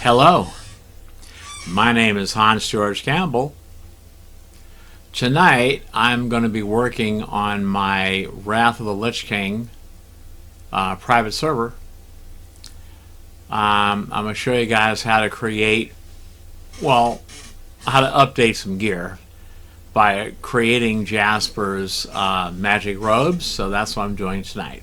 Hello, my name is Hans George Campbell. Tonight I'm going to be working on my Wrath of the Lich King private server. I'm going to show you guys how to create, how to update some gear by creating Jasper's magic robes. So that's what I'm doing tonight.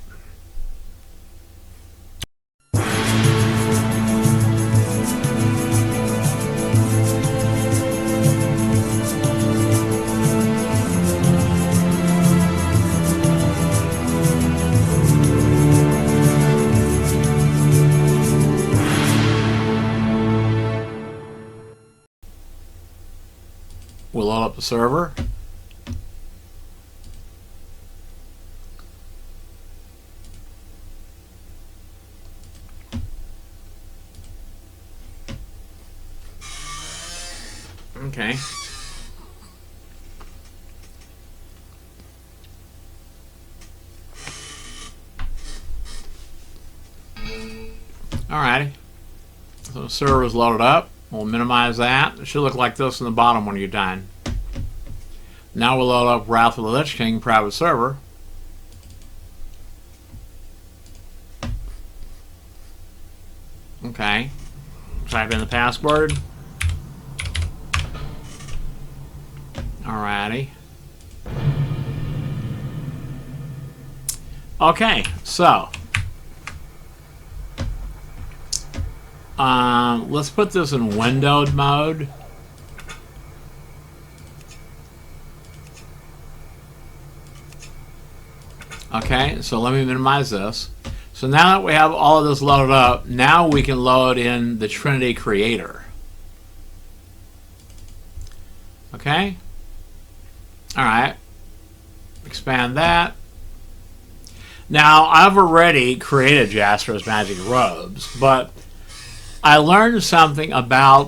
We'll load up the server. Okay. Alrighty. So the server is loaded up. We'll minimize that. It should look like this in the bottom when you're done. Now we'll load up Wrath of the Lich King private server. Okay. Type in the password. Alrighty. Okay, so let's put this in windowed mode. Okay, so let me minimize this. So now that we have all of this loaded up, now we can load in the Trinity Creator. Okay? Alright. Expand that. Now, I've already created Jasper's magic robes, but I learned something about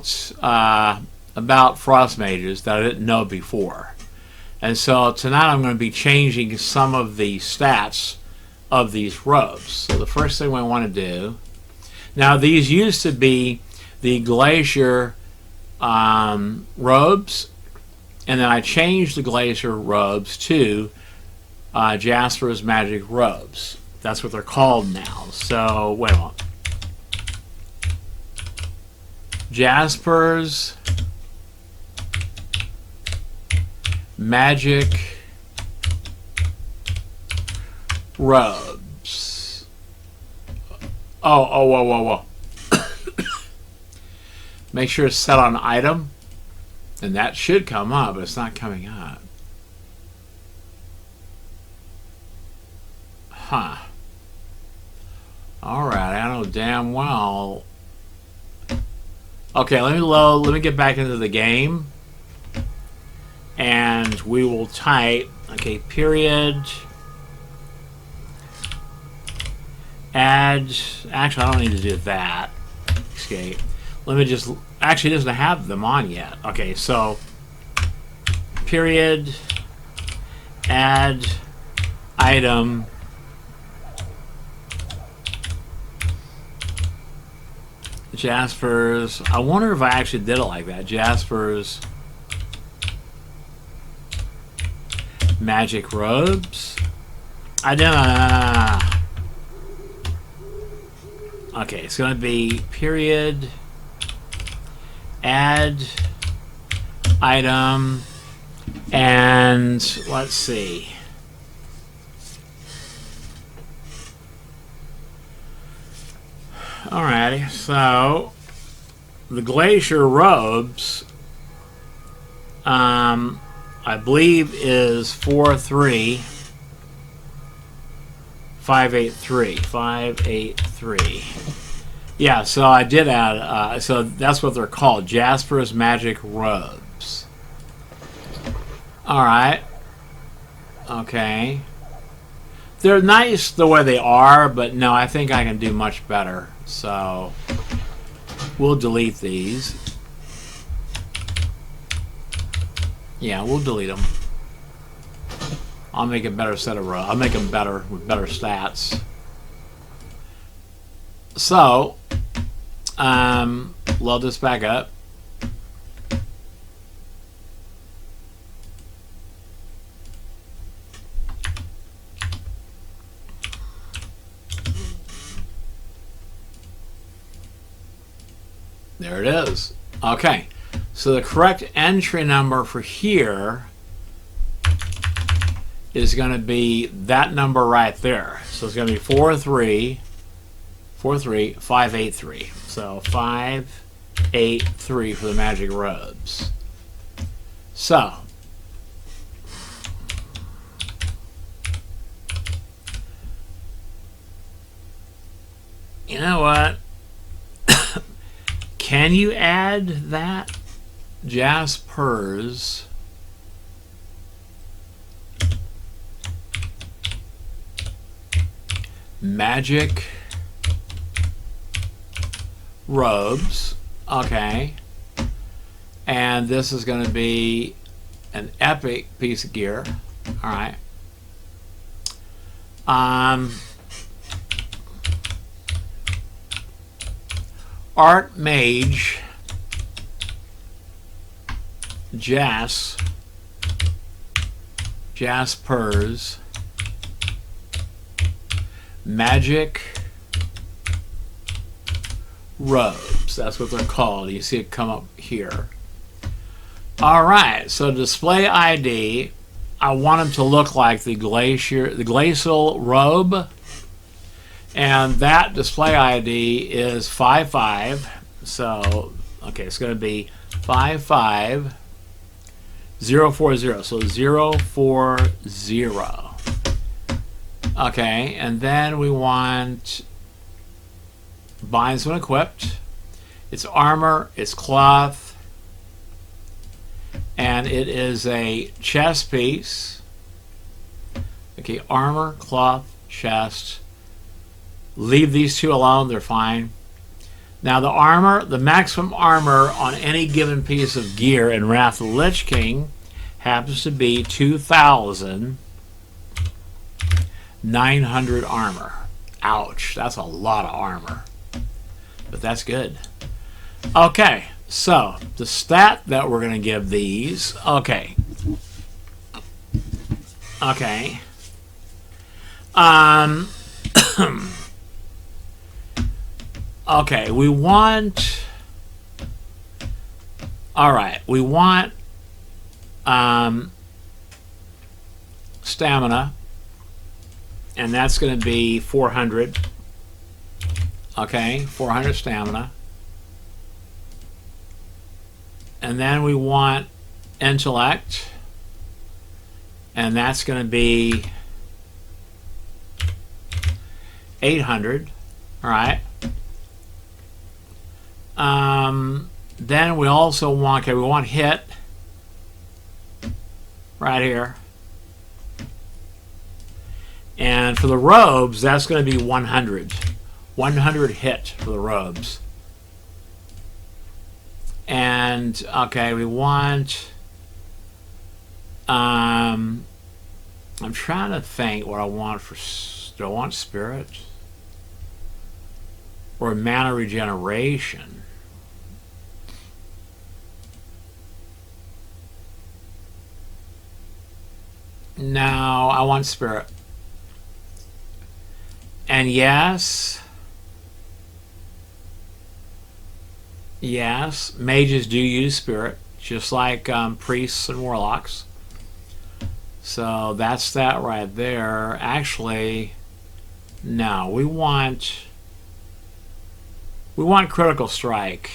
frost mages that I didn't know before. And so tonight I'm going to be changing some of the stats of these robes. So the first thing we want to do, now these used to be the Glacier robes, and then I changed the Glacier robes to Jasper's magic robes. That's what they're called now. So wait a moment. Jasper's magic robes. Whoa. Make sure it's set on item, and that should come up, but it's not coming up. Huh. Alright, I know damn well. Okay, let me get back into the game. And we will type, okay, period, add, actually I don't need to do that, escape. Let me just, actually it doesn't have them on yet. Okay, so, period, add, item, Jaspers. I wonder if I actually did it like that. Jaspers magic robes. I don't. Okay, it's going to be period, add, item, and let's see. Alrighty, so the Glacier robes, I believe is 43583. Yeah, so I did add, so that's what they're called, Jasper's magic robes. Alright. Okay. They're nice the way they are, but no, I think I can do much better. So we'll delete these. Yeah, we'll delete them. I'll make a better set of rows. I'll make them better with better stats. So, load this back up. There it is. Okay, so the correct entry number for here is going to be that number right there. So it's going to be 43583. So 583 for the magic robes. So you know what? Can you add that Jaspers magic robes? Okay. And this is going to be an epic piece of gear. All right. Archmage Jaspers magic robes. That's what they're called. You see it come up here. All right, so display ID, I want them to look like the glacial robe. And that display ID is 55. So, okay, it's going to be 55040. So 040. Okay, and then we want binds when equipped. It's armor, it's cloth, and it is a chest piece. Okay, armor, cloth, chest. Leave these two alone, they're fine. Now the armor, the maximum armor on any given piece of gear in Wrath of the Lich King happens to be 2,900 armor. Ouch, that's a lot of armor. But that's good. Okay, so the stat that we're going to give these, okay. Okay, we want, all right, we want stamina, and that's going to be 400. Okay, 400 stamina. And then we want intellect, and that's going to be 800. All right. Then we also want, okay, we want hit right here. And for the robes, that's going to be 100. 100 hit for the robes. And, okay, we want, I'm trying to think what I want for, do I want spirit? Or mana regeneration? No, I want spirit. And yes, mages do use spirit, just like priests and warlocks. So that's that right there. Actually, no, we want critical strike.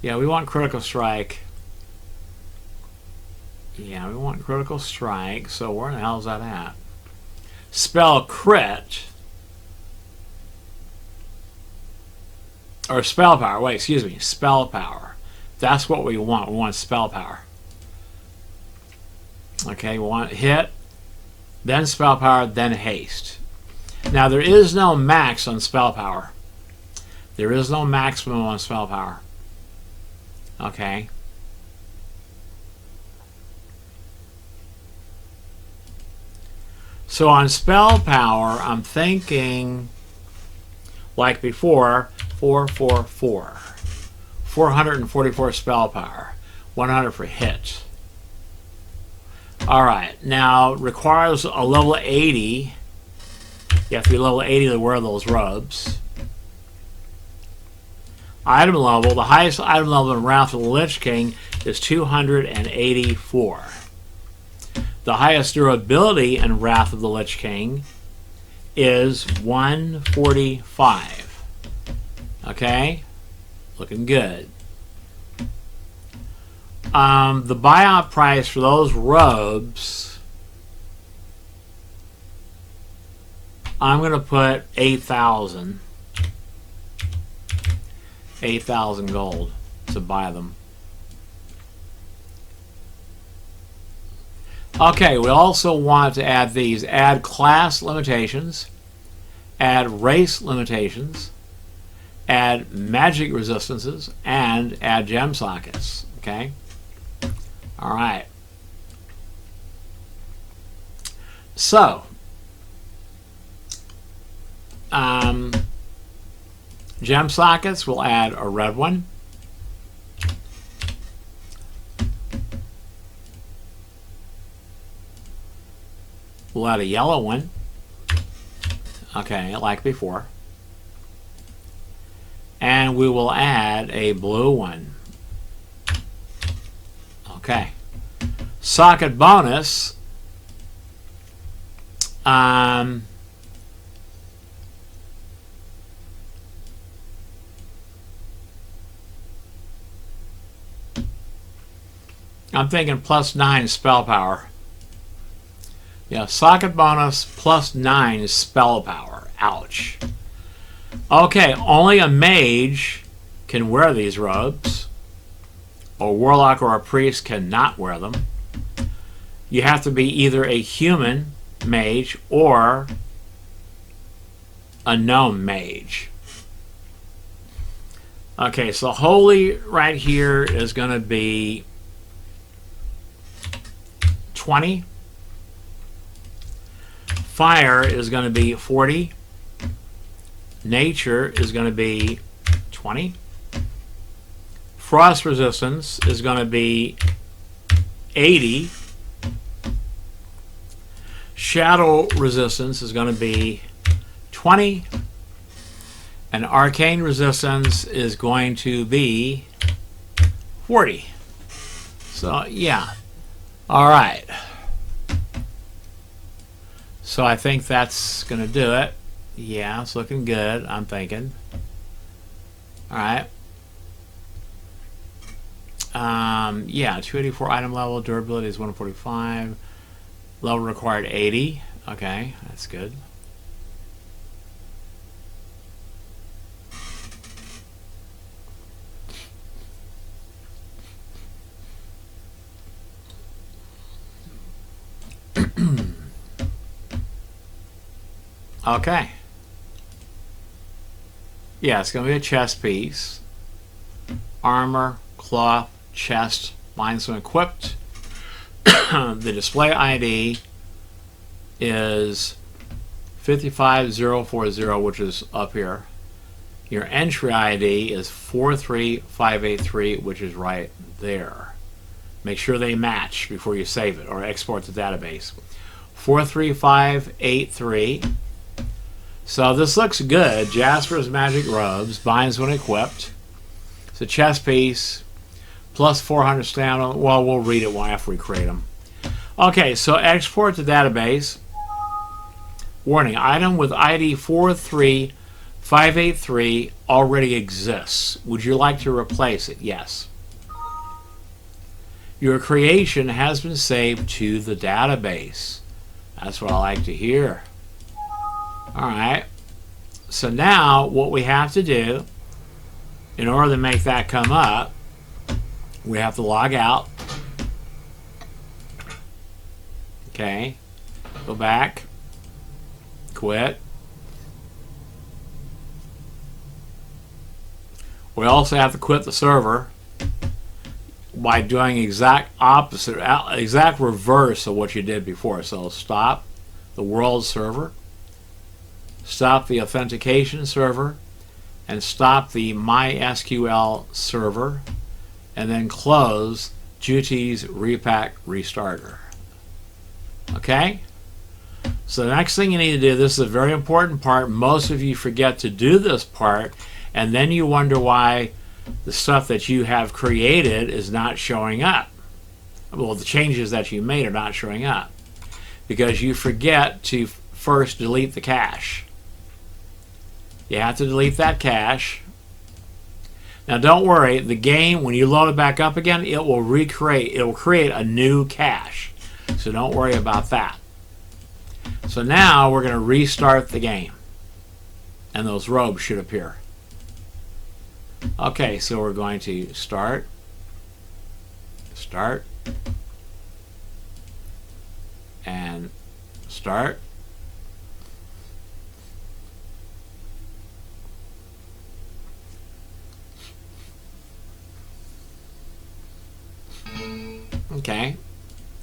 Yeah, we want critical strike. Yeah, we want critical strike. So where the hell is that at? Spell crit. Or spell power. Wait, excuse me. Spell power. That's what we want. We want spell power. Okay, we want hit, then spell power, then haste. Now, there is no max on spell power. There is no maximum on spell power. Okay. So on spell power, I'm thinking like before, 444. 444 spell power. 100 for hit. Alright, now requires a level 80. You have to be level 80 to wear those robes. Item level, the highest item level in Wrath of the Lich King is 284. The highest durability in Wrath of the Lich King is 145. Okay? Looking good. The buyout price for those robes, I'm going to put 8,000. 8,000 gold to buy them. Okay, we also want to add these. Add class limitations, add race limitations, add magic resistances, and add gem sockets. Okay? Alright. So, gem sockets, we'll add a red one. We'll add a yellow one. Okay, like before. And we will add a blue one. Okay. Socket bonus. I'm thinking +9 spell power. Yeah, socket bonus +9 spell power. Ouch. Okay, only a mage can wear these robes. A warlock or a priest cannot wear them. You have to be either a human mage or a gnome mage. Okay, so holy right here is going to be 20. Fire is going to be 40. Nature is going to be 20. Frost resistance is going to be 80. Shadow resistance is going to be 20. And arcane resistance is going to be 40. So, yeah. All right. So I think that's going to do it. Yeah, it's looking good, I'm thinking. All right. Yeah, 284 item level, durability is 145. Level required 80. Okay, that's good. Okay. Yeah, it's going to be a chest piece. Armor, cloth, chest, mine's when equipped. The display ID is 55040, which is up here. Your entry ID is 43583, which is right there. Make sure they match before you save it or export to database. 43583. So this looks good. Jasper's magic robes, binds when equipped. It's a chest piece, plus 400 stamina. Well, we'll read it after we create them. Okay, so export to database. Warning, item with ID 43583 already exists. Would you like to replace it? Yes. Your creation has been saved to the database. That's what I like to hear. Alright, so now what we have to do, in order to make that come up, we have to log out. Okay, go back, quit. We also have to quit the server by doing exact opposite, exact reverse of what you did before. So stop the world server. stop the authentication server, and stop the MySQL server, and then close Duty's Repack Restarter. Okay? So the next thing you need to do, this is a very important part. Most of you forget to do this part, and then you wonder why the stuff that you have created is not showing up. Well, the changes that you made are not showing up because you forget to first delete the cache. You have to delete that cache. Now don't worry, the game, when you load it back up again, it will create a new cache. So don't worry about that. So now we're going to restart the game, and those robes should appear. Okay, so we're going to start, and start. Okay,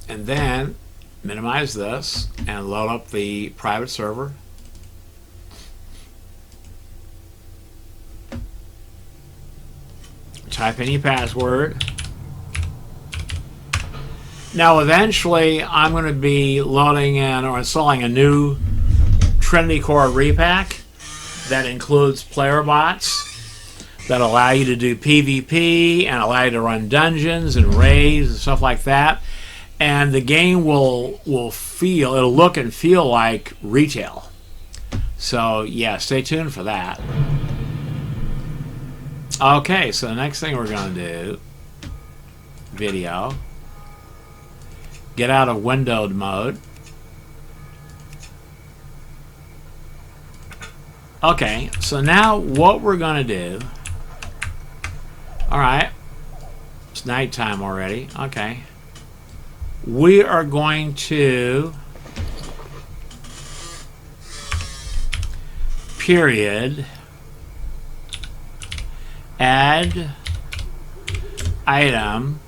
and then minimize this and load up the private server. Type in your password. Now eventually I'm going to be loading in or installing a new Trinity Core repack that includes player bots that allow you to do PvP and allow you to run dungeons and raids and stuff like that. And the game will it'll look and feel like retail. So yeah, stay tuned for that. Okay, so the next thing we're going to do, video, get out of windowed mode. Okay, so now what we're going to do, alright, it's nighttime already, okay. We are going to period add item,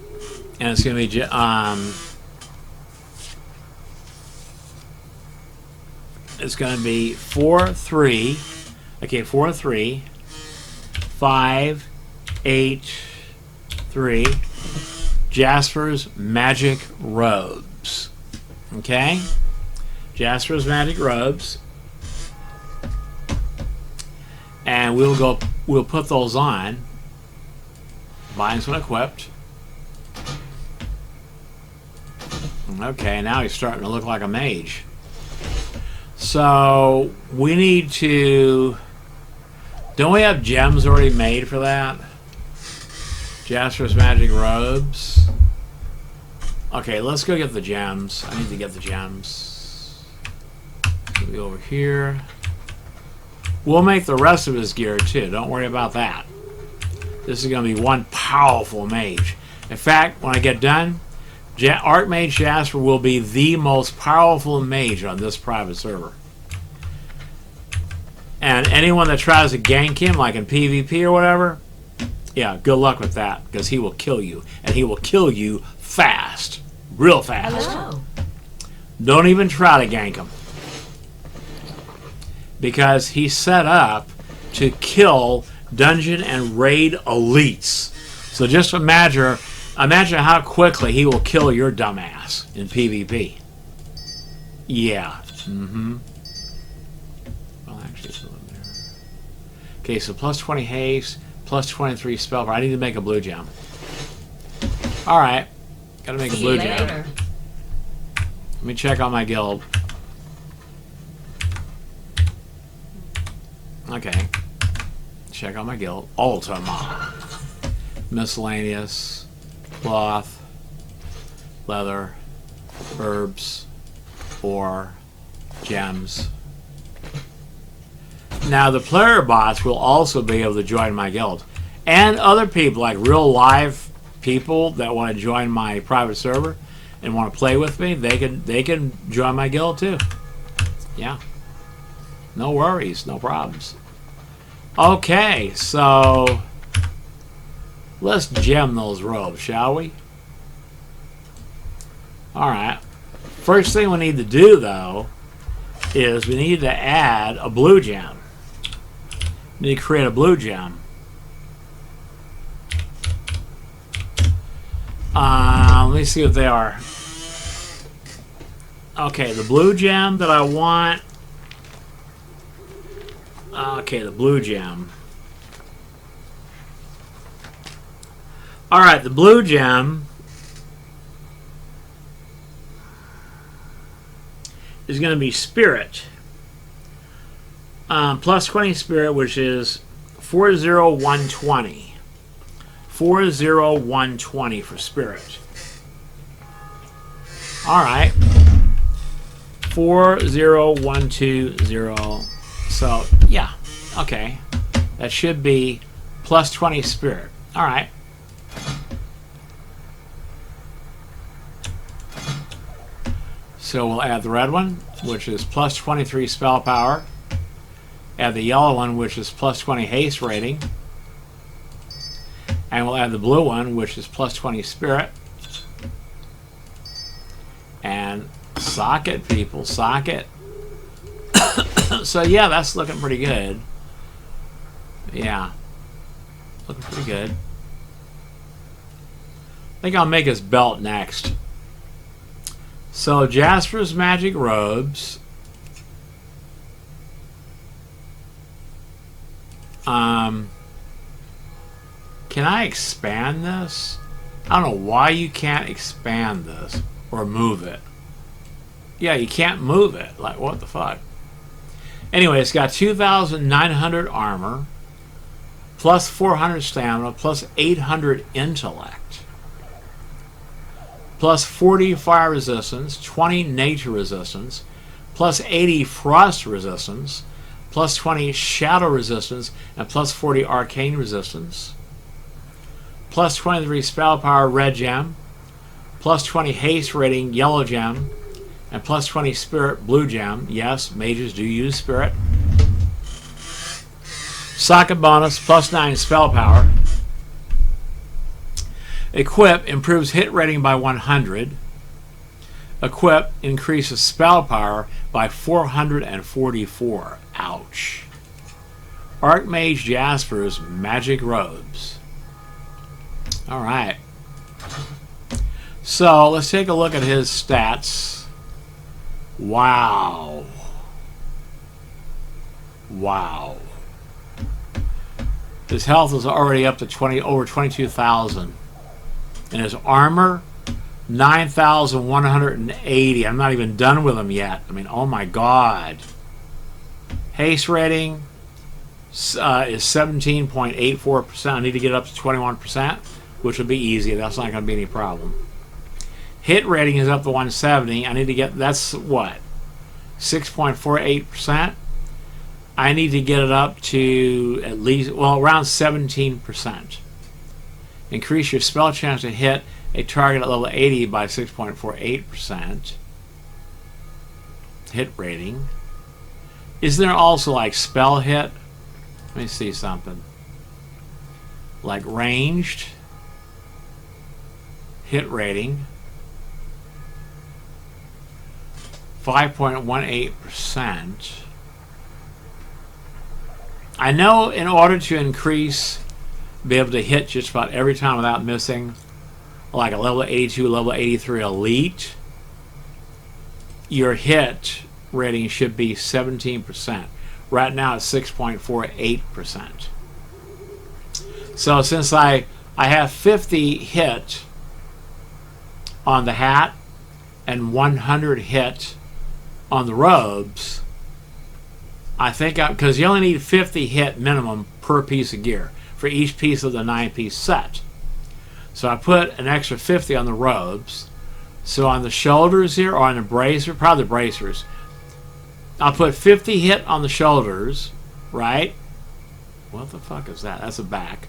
and it's going to be it's going to be 43. Okay, 43 5 8 3 Jaspers Magic Robes. Okay, Jaspers Magic Robes, and we'll put those on. Binds when equipped. Okay, now he's starting to look like a mage. So we need to. Don't we have gems already made for that? Jasper's Magic Robes. Okay, let's go get the gems. I need to get the gems. We'll go over here. We'll make the rest of his gear too. Don't worry about that. This is going to be one powerful mage. In fact, when I get done, Archmage Jasper will be the most powerful mage on this private server. And anyone that tries to gank him, like in PvP or whatever, yeah, good luck with that, because he will kill you. And he will kill you fast. Real fast. Hello. Don't even try to gank him. Because he's set up to kill dungeon and raid elites. So just imagine how quickly he will kill your dumbass in PvP. Yeah. Mm-hmm. Well, actually, it's over there. Okay, so plus 20 haste, plus 23 spell power. I need to make a blue gem. Alright. Gotta make a blue gem. Let me check on my guild. Okay. Check on my guild. Ultima. Miscellaneous. Cloth. Leather. Herbs. Ore. Gems. Now the player bots will also be able to join my guild. And other people, like real live people that want to join my private server and want to play with me, they can join my guild too. Yeah. No worries, no problems. Okay, so let's gem those robes, shall we? Alright. First thing we need to do, though, is we need to add a blue gem. We need to create a blue gem. Let me see what they are. Okay, the blue gem that I want. Okay, the blue gem. Alright, the blue gem is going to be spirit. Plus 20 spirit, which is 40120. 40120 for spirit. Alright. 40120. So, yeah. Okay. That should be plus 20 spirit. Alright. So we'll add the red one, which is plus 23 spell power. Add the yellow one, which is plus 20 haste rating. And we'll add the blue one, which is plus 20 spirit. And sock it, people, sock it. So yeah, that's looking pretty good. Yeah. Looking pretty good. I think I'll make his belt next. So Jasper's magic robes. Can I expand this? I don't know why you can't expand this or move it. Yeah, you can't move it. Like, what the fuck? Anyway, it's got 2,900 armor, plus 400 stamina, plus 800 intellect, plus 40 fire resistance, 20 nature resistance, plus 80 frost resistance, plus 20 shadow resistance, and plus 40 arcane resistance, plus 23 spell power red gem, plus 20 haste rating yellow gem, and plus 20 spirit blue gem. Yes, mages do use spirit. Socket bonus, plus 9 spell power. Equip improves hit rating by 100. Equip increases spell power by 444. Ouch. Archmage Jaspers magic robes. Alright. So let's take a look at his stats. Wow. Wow. His health is already up to over 22,000. And his armor, 9,180. I'm not even done with him yet. I mean, oh my god. Haste rating is 17.84%. I need to get it up to 21%, which will be easy. That's not going to be any problem. Hit rating is up to 170. I need to get, that's what? 6.48%. I need to get it up to at least, well, around 17%. Increase your spell chance to hit a target at level 80 by 6.48%. Hit rating. Is there also like spell hit? Let me see something. Like ranged. Hit rating. 5.18%. I know in order to increase, be able to hit just about every time without missing, like a level 82, level 83 elite, your hit rating should be 17%. Right now it's 6.48%. So since I have 50 hit on the hat and 100 hit on the robes, I think, because you only need 50 hit minimum per piece of gear for each piece of the 9-piece set. So I put an extra 50 on the robes. So on the shoulders here, or on the bracer, probably the bracers, I'll put 50 hit on the shoulders, right? What the fuck is that? That's a back.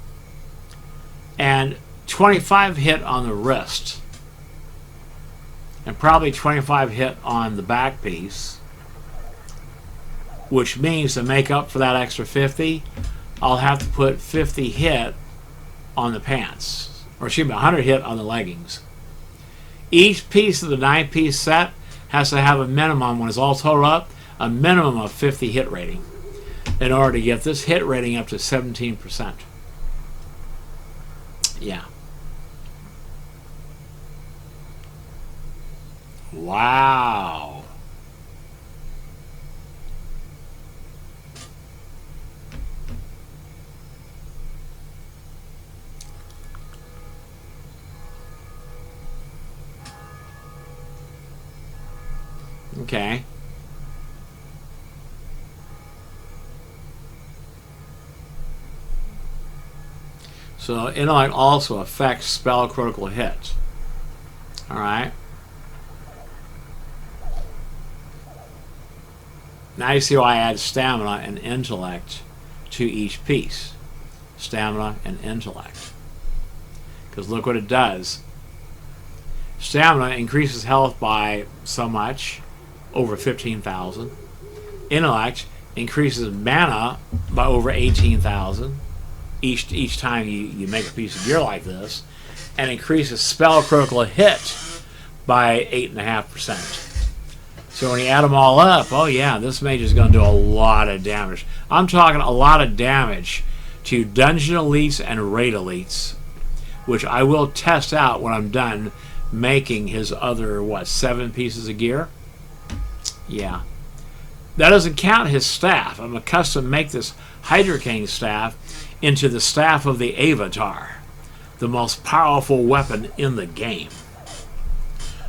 And 25 hit on the wrist. And probably 25 hit on the back piece. Which means to make up for that extra 50, I'll have to put 50 hit on the pants. Or excuse me, 100 hit on the leggings. Each piece of the 9-piece set has to have a minimum, when it's all totaled up, a minimum of 50 hit rating in order to get this hit rating up to 17%. Yeah. Wow. Okay. So intellect also affects spell critical hits. Alright. Now you see why I add stamina and intellect to each piece. Stamina and intellect. Because look what it does. Stamina increases health by so much, over 15,000. Intellect increases mana by over 18,000 each time you make a piece of gear like this, and increases spell critical hit by 8.5%. So when you add them all up, oh yeah, this mage is going to do a lot of damage. I'm talking a lot of damage to dungeon elites and raid elites, which I will test out when I'm done making his other, what, 7 pieces of gear? Yeah. That doesn't count his staff. I'm accustomed to make this Hydra King staff into the staff of the Avatar, the most powerful weapon in the game.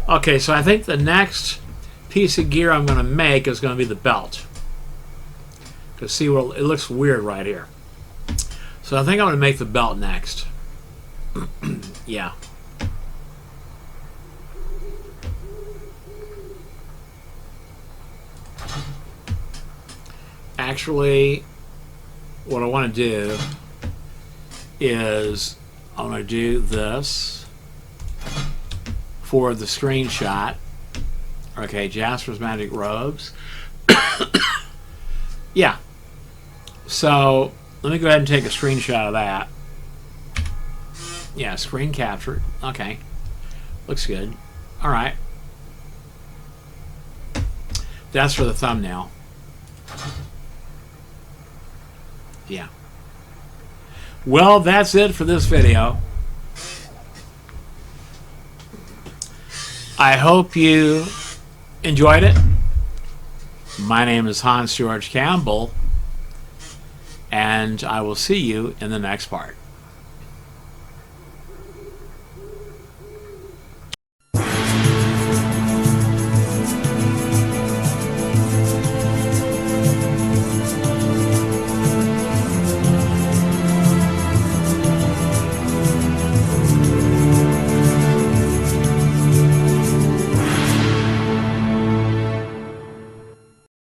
Okay, so I think the next piece of gear I'm going to make is going to be the belt. Because see, well, it looks weird right here. So I think I'm going to make the belt next. Yeah. Actually, what I want to do is I'm going to do this for the screenshot. Okay, Jasper's Magic Robes. Yeah. So let me go ahead and take a screenshot of that. Yeah, screen capture. Okay. Looks good. Alright. That's for the thumbnail. Yeah. Well, that's it for this video. I hope you enjoyed it. My name is Hans George Campbell, and I will see you in the next part.